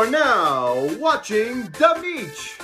are now watching The Beach.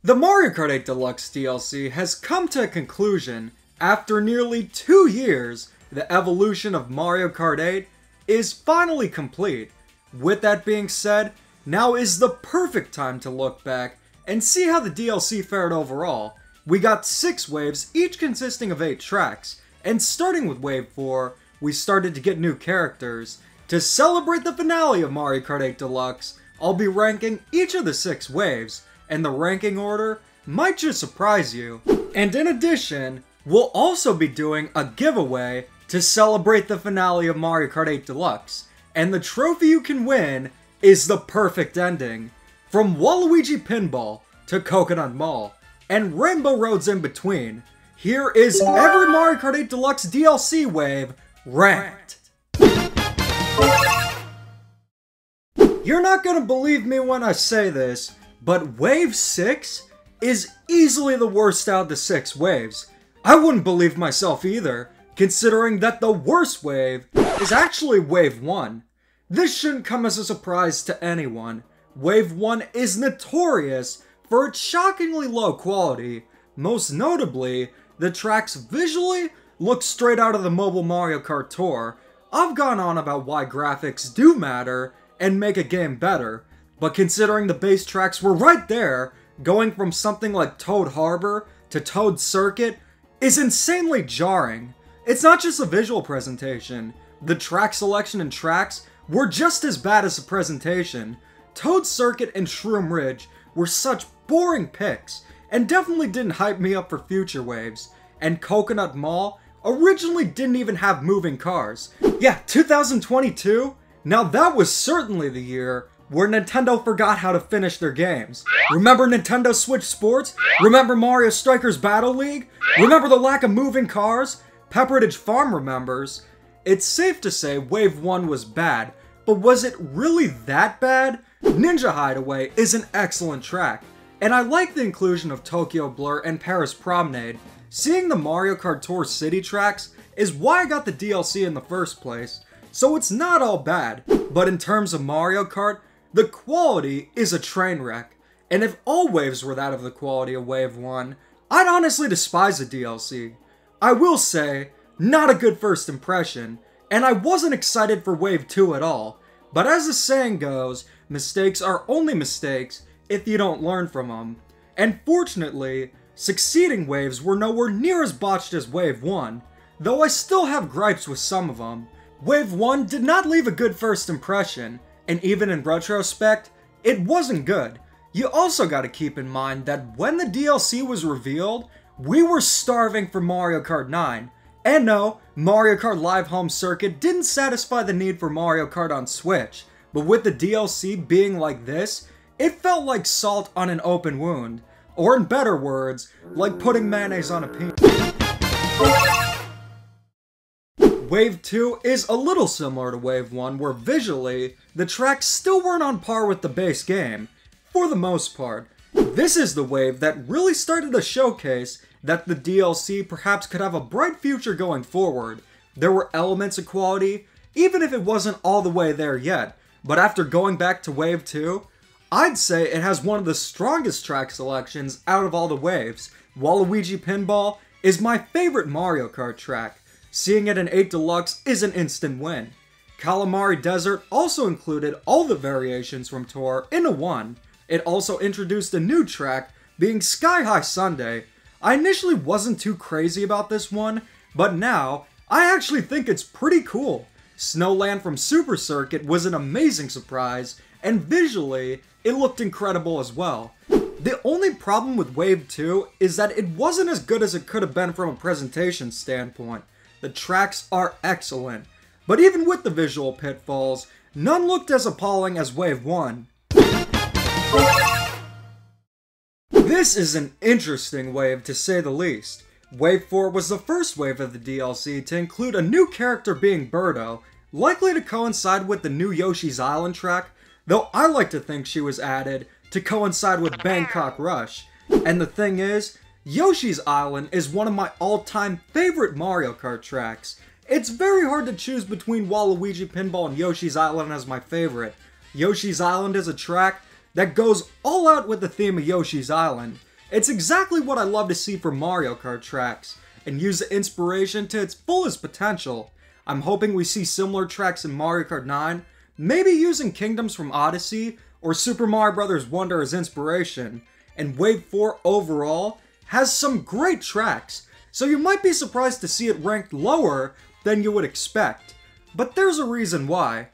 The Mario Kart 8 Deluxe DLC has come to a conclusion. After nearly 2 years, the evolution of Mario Kart 8 is finally complete. With that being said, now is the perfect time to look back and see how the DLC fared overall. We got 6 waves, each consisting of 8 tracks, and starting with Wave 4, we started to get new characters. To celebrate the finale of Mario Kart 8 Deluxe, I'll be ranking each of the 6 waves, and the ranking order might just surprise you. And in addition, we'll also be doing a giveaway to celebrate the finale of Mario Kart 8 Deluxe, and the trophy you can win is the perfect ending. From Waluigi Pinball to Coconut Mall, and Rainbow Roads in between, here is every Mario Kart 8 Deluxe DLC wave ranked. You're not gonna believe me when I say this, but Wave 6 is easily the worst out of the 6 waves. I wouldn't believe myself either, considering that the worst wave is actually Wave 1. This shouldn't come as a surprise to anyone. Wave 1 is notorious for its shockingly low quality. Most notably, the tracks visually look straight out of the mobile Mario Kart Tour. I've gone on about why graphics do matter and make a game better, but considering the base tracks were right there, going from something like Toad Harbor to Toad Circuit is insanely jarring. It's not just a visual presentation. The track selection and tracks were just as bad as the presentation. Toad Circuit and Shroom Ridge were such boring picks, and definitely didn't hype me up for future waves. And Coconut Mall originally didn't even have moving cars. Yeah, 2022? Now that was certainly the year where Nintendo forgot how to finish their games. Remember Nintendo Switch Sports? Remember Mario Strikers Battle League? Remember the lack of moving cars? Pepperidge Farm remembers. It's safe to say Wave 1 was bad, but was it really that bad? Ninja Hideaway is an excellent track, and I like the inclusion of Tokyo Blur and Paris Promenade. Seeing the Mario Kart Tour City tracks is why I got the DLC in the first place, so it's not all bad. But in terms of Mario Kart, the quality is a train wreck, and if all waves were that of the quality of Wave 1, I'd honestly despise the DLC. I will say, not a good first impression, and I wasn't excited for Wave 2 at all, but as the saying goes, mistakes are only mistakes if you don't learn from them. And fortunately, succeeding waves were nowhere near as botched as Wave 1, though I still have gripes with some of them. Wave 1 did not leave a good first impression, and even in retrospect, it wasn't good. You also gotta keep in mind that when the DLC was revealed, we were starving for Mario Kart 9. And no, Mario Kart Live Home Circuit didn't satisfy the need for Mario Kart on Switch, but with the DLC being like this, it felt like salt on an open wound. Or in better words, like putting mayonnaise on a peanut. Wave 2 is a little similar to Wave 1, where visually, the tracks still weren't on par with the base game, for the most part. This is the wave that really started to showcase that the DLC perhaps could have a bright future going forward. There were elements of quality, even if it wasn't all the way there yet, but after going back to Wave 2, I'd say it has one of the strongest track selections out of all the waves. Waluigi Pinball is my favorite Mario Kart track. Seeing it in 8 Deluxe is an instant win. Calamari Desert also included all the variations from Tour into one. It also introduced a new track, being High Sundae. I initially wasn't too crazy about this one, but now, I actually think it's pretty cool. Snowland from Super Circuit was an amazing surprise, and visually, it looked incredible as well. The only problem with Wave 2 is that it wasn't as good as it could have been from a presentation standpoint. The tracks are excellent, but even with the visual pitfalls, none looked as appalling as Wave 1. This is an interesting wave to say the least. Wave 4 was the first wave of the DLC to include a new character being Birdo, likely to coincide with the new Yoshi's Island track, though I like to think she was added to coincide with Bangkok Rush. And the thing is, Yoshi's Island is one of my all-time favorite Mario Kart tracks. It's very hard to choose between Waluigi Pinball and Yoshi's Island as my favorite. Yoshi's Island is a track that goes all out with the theme of Yoshi's Island. It's exactly what I love to see from Mario Kart tracks, and use the inspiration to its fullest potential. I'm hoping we see similar tracks in Mario Kart 9, maybe using Kingdoms from Odyssey or Super Mario Bros. Wonder as inspiration. And Wave 4 overall has some great tracks, so you might be surprised to see it ranked lower than you would expect. But there's a reason why.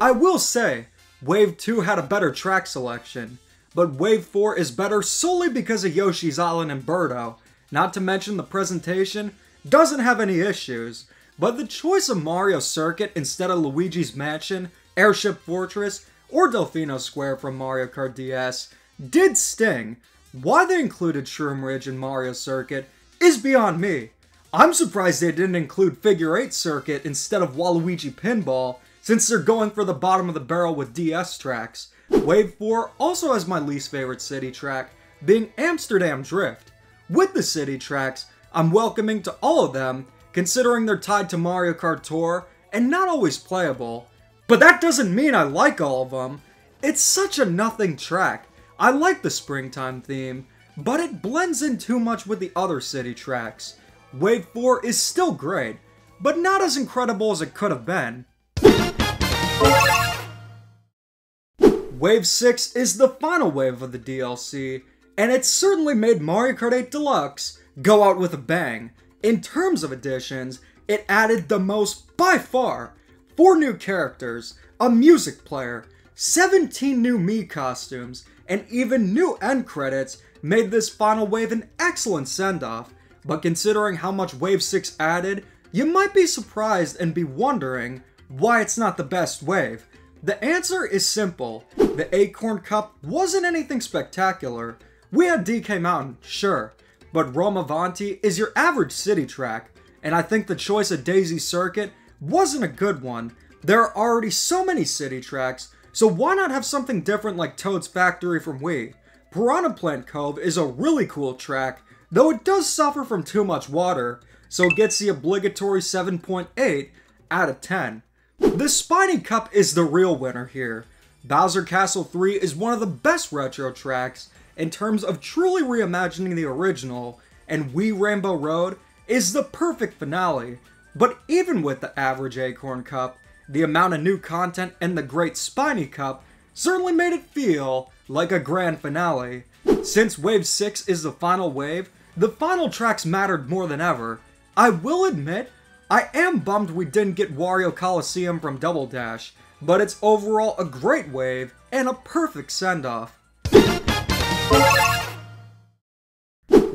I will say, Wave 2 had a better track selection, but Wave 4 is better solely because of Yoshi's Island and Birdo. Not to mention the presentation doesn't have any issues, but the choice of Mario Circuit instead of Luigi's Mansion, Airship Fortress, or Delfino Square from Mario Kart DS did sting. Why they included Shroom Ridge in Mario Circuit is beyond me. I'm surprised they didn't include Figure 8 Circuit instead of Waluigi Pinball, since they're going for the bottom of the barrel with DS tracks. Wave 4 also has my least favorite city track, being Amsterdam Drift. With the city tracks, I'm welcoming to all of them, considering they're tied to Mario Kart Tour and not always playable. But that doesn't mean I like all of them. It's such a nothing track. I like the springtime theme, but it blends in too much with the other city tracks. Wave 4 is still great, but not as incredible as it could have been. Wave 6 is the final wave of the DLC, and it certainly made Mario Kart 8 Deluxe go out with a bang. In terms of additions, it added the most by far. 4 new characters, a music player, 17 new Mii costumes, and even new end credits made this final wave an excellent send-off. But considering how much Wave 6 added, you might be surprised and be wondering why it's not the best wave. The answer is simple. The Acorn Cup wasn't anything spectacular. We had DK Mountain, sure, but Rome Avanti is your average city track, and I think the choice of Daisy Circuit wasn't a good one. There are already so many city tracks, so why not have something different like Toad's Factory from Wii? Piranha Plant Cove is a really cool track, though it does suffer from too much water, so it gets the obligatory 7.8 out of 10. The Spiny Cup is the real winner here. Bowser Castle 3 is one of the best retro tracks in terms of truly reimagining the original, and Wii Rainbow Road is the perfect finale. But even with the average Acorn Cup, the amount of new content and the great Spiny Cup certainly made it feel like a grand finale. Since Wave 6 is the final wave, the final tracks mattered more than ever. I will admit, I am bummed we didn't get Wario Coliseum from Double Dash, but it's overall a great wave and a perfect send-off.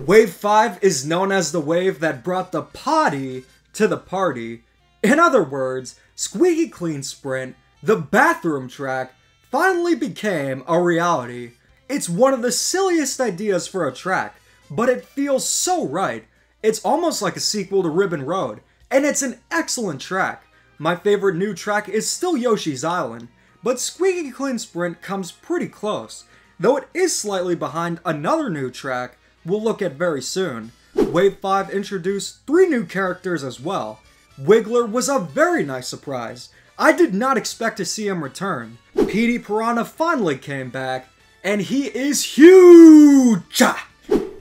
Wave 5 is known as the wave that brought the potty to the party. In other words, Squeaky Clean Sprint, the bathroom track, finally became a reality. It's one of the silliest ideas for a track, but it feels so right. It's almost like a sequel to Ribbon Road, and it's an excellent track. My favorite new track is still Yoshi's Island, but Squeaky Clean Sprint comes pretty close, though it is slightly behind another new track we'll look at very soon. Wave 5 introduced 3 new characters as well. Wiggler was a very nice surprise. I did not expect to see him return. Petey Piranha finally came back, and he is huge!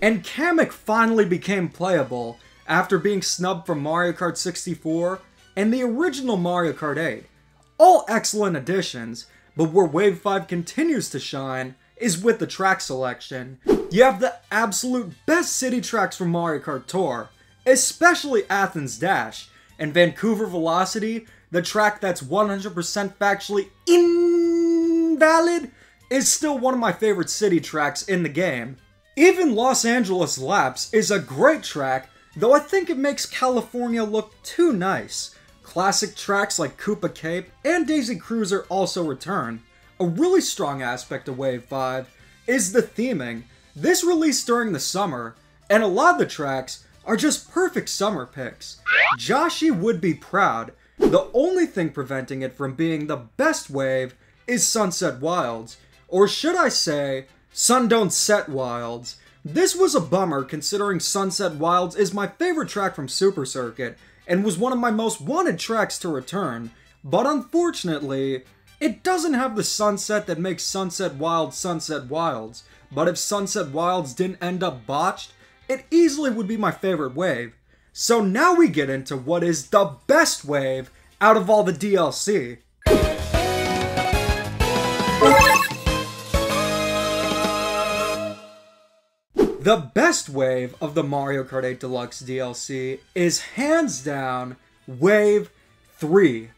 And Kamek finally became playable after being snubbed from Mario Kart 64 and the original Mario Kart 8. All excellent additions, but where Wave 5 continues to shine is with the track selection. You have the absolute best city tracks from Mario Kart Tour, especially Athens Dash, and Vancouver Velocity, the track that's 100% factually invalid, is still one of my favorite city tracks in the game. Even Los Angeles Laps is a great track, though I think it makes California look too nice. Classic tracks like Koopa Cape and Daisy Cruiser also return. A really strong aspect of Wave 5 is the theming. This released during the summer, and a lot of the tracks are just perfect summer picks. Joshi would be proud. The only thing preventing it from being the best wave is Sunset Wilds, or should I say, Sun Don't Set Wilds. This was a bummer considering Sunset Wilds is my favorite track from Super Circuit, and was one of my most wanted tracks to return, but unfortunately, it doesn't have the sunset that makes Sunset Wilds, but if Sunset Wilds didn't end up botched, it easily would be my favorite wave. So now we get into what is the best wave out of all the DLC. The best wave of the Mario Kart 8 Deluxe DLC is hands down Wave 3.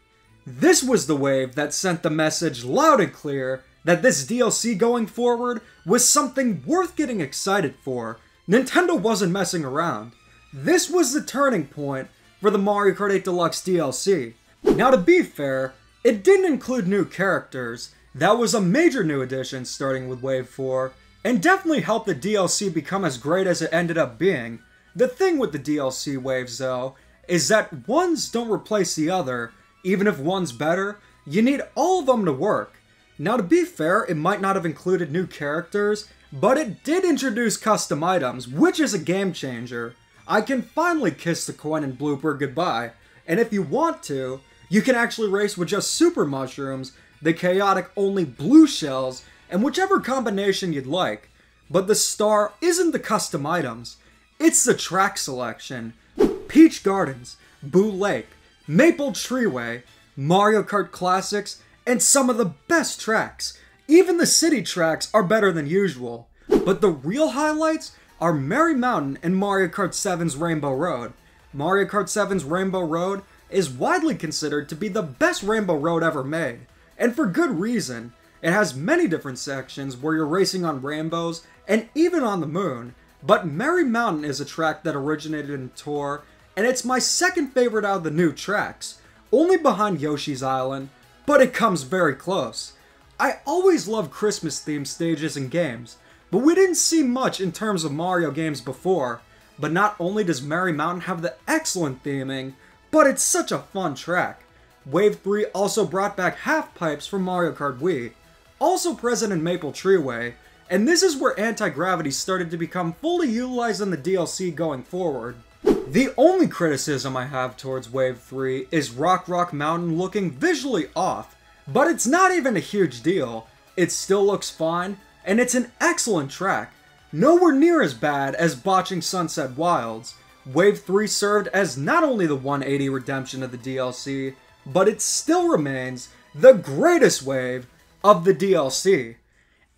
This was the wave that sent the message loud and clear that this DLC going forward was something worth getting excited for. Nintendo wasn't messing around. This was the turning point for the Mario Kart 8 Deluxe DLC. Now to be fair, it didn't include new characters. That was a major new addition starting with Wave 4, and definitely helped the DLC become as great as it ended up being. The thing with the DLC waves though, is that ones don't replace the other. Even if one's better, you need all of them to work. Now to be fair, it might not have included new characters, but it did introduce custom items, which is a game changer. I can finally kiss the coin and blooper goodbye, and if you want to, you can actually race with just super mushrooms, the chaotic only blue shells, and whichever combination you'd like. But the star isn't the custom items, it's the track selection. Peach Gardens, Boo Lake, Maple Treeway, Mario Kart Classics, and some of the best tracks. Even the city tracks are better than usual. But the real highlights are Merry Mountain and Mario Kart 7's Rainbow Road. Mario Kart 7's Rainbow Road is widely considered to be the best Rainbow Road ever made, and for good reason. It has many different sections where you're racing on rainbows and even on the moon, but Merry Mountain is a track that originated in Tour, and it's my second favorite out of the new tracks, only behind Yoshi's Island, but it comes very close. I always love Christmas-themed stages and games, but we didn't see much in terms of Mario games before. But not only does Merry Mountain have the excellent theming, but it's such a fun track. Wave 3 also brought back half pipes from Mario Kart Wii, also present in Maple Treeway, and this is where anti-gravity started to become fully utilized in the DLC going forward. The only criticism I have towards Wave 3 is Rock Mountain looking visually off, but it's not even a huge deal. It still looks fine, and it's an excellent track. Nowhere near as bad as botching Sunset Wilds. Wave 3 served as not only the 180 redemption of the DLC, but it still remains the greatest wave of the DLC.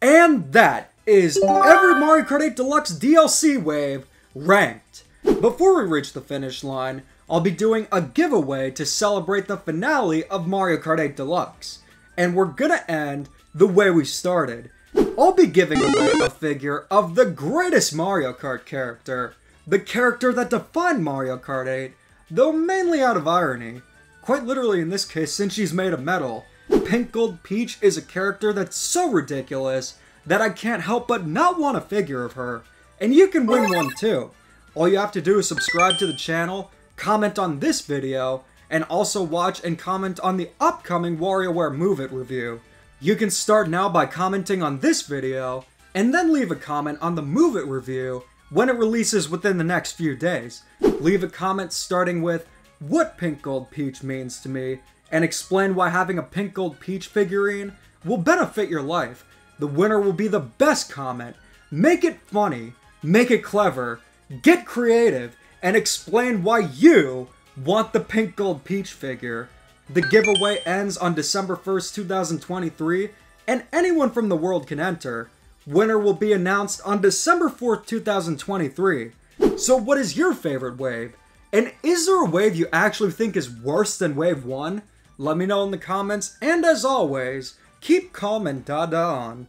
And that is every Mario Kart 8 Deluxe DLC wave ranked. Before we reach the finish line, I'll be doing a giveaway to celebrate the finale of Mario Kart 8 Deluxe. And we're gonna end the way we started. I'll be giving away a figure of the greatest Mario Kart character. The character that defined Mario Kart 8, though mainly out of irony. Quite literally in this case, since she's made of metal. Pink Gold Peach is a character that's so ridiculous that I can't help but not want a figure of her. And you can win one too. All you have to do is subscribe to the channel, comment on this video, and also watch and comment on the upcoming WarioWare Move It review. You can start now by commenting on this video, and then leave a comment on the Move It review when it releases within the next few days. Leave a comment starting with what Pink Gold Peach means to me, and explain why having a Pink Gold Peach figurine will benefit your life. The winner will be the best comment. Make it funny, make it clever, get creative, and explain why you want the Pink Gold Peach figure. The giveaway ends on December 1st, 2023, and anyone from the world can enter. Winner will be announced on December 4th, 2023. So what is your favorite wave? And is there a wave you actually think is worse than Wave 1? Let me know in the comments, and as always, keep calm and dada on.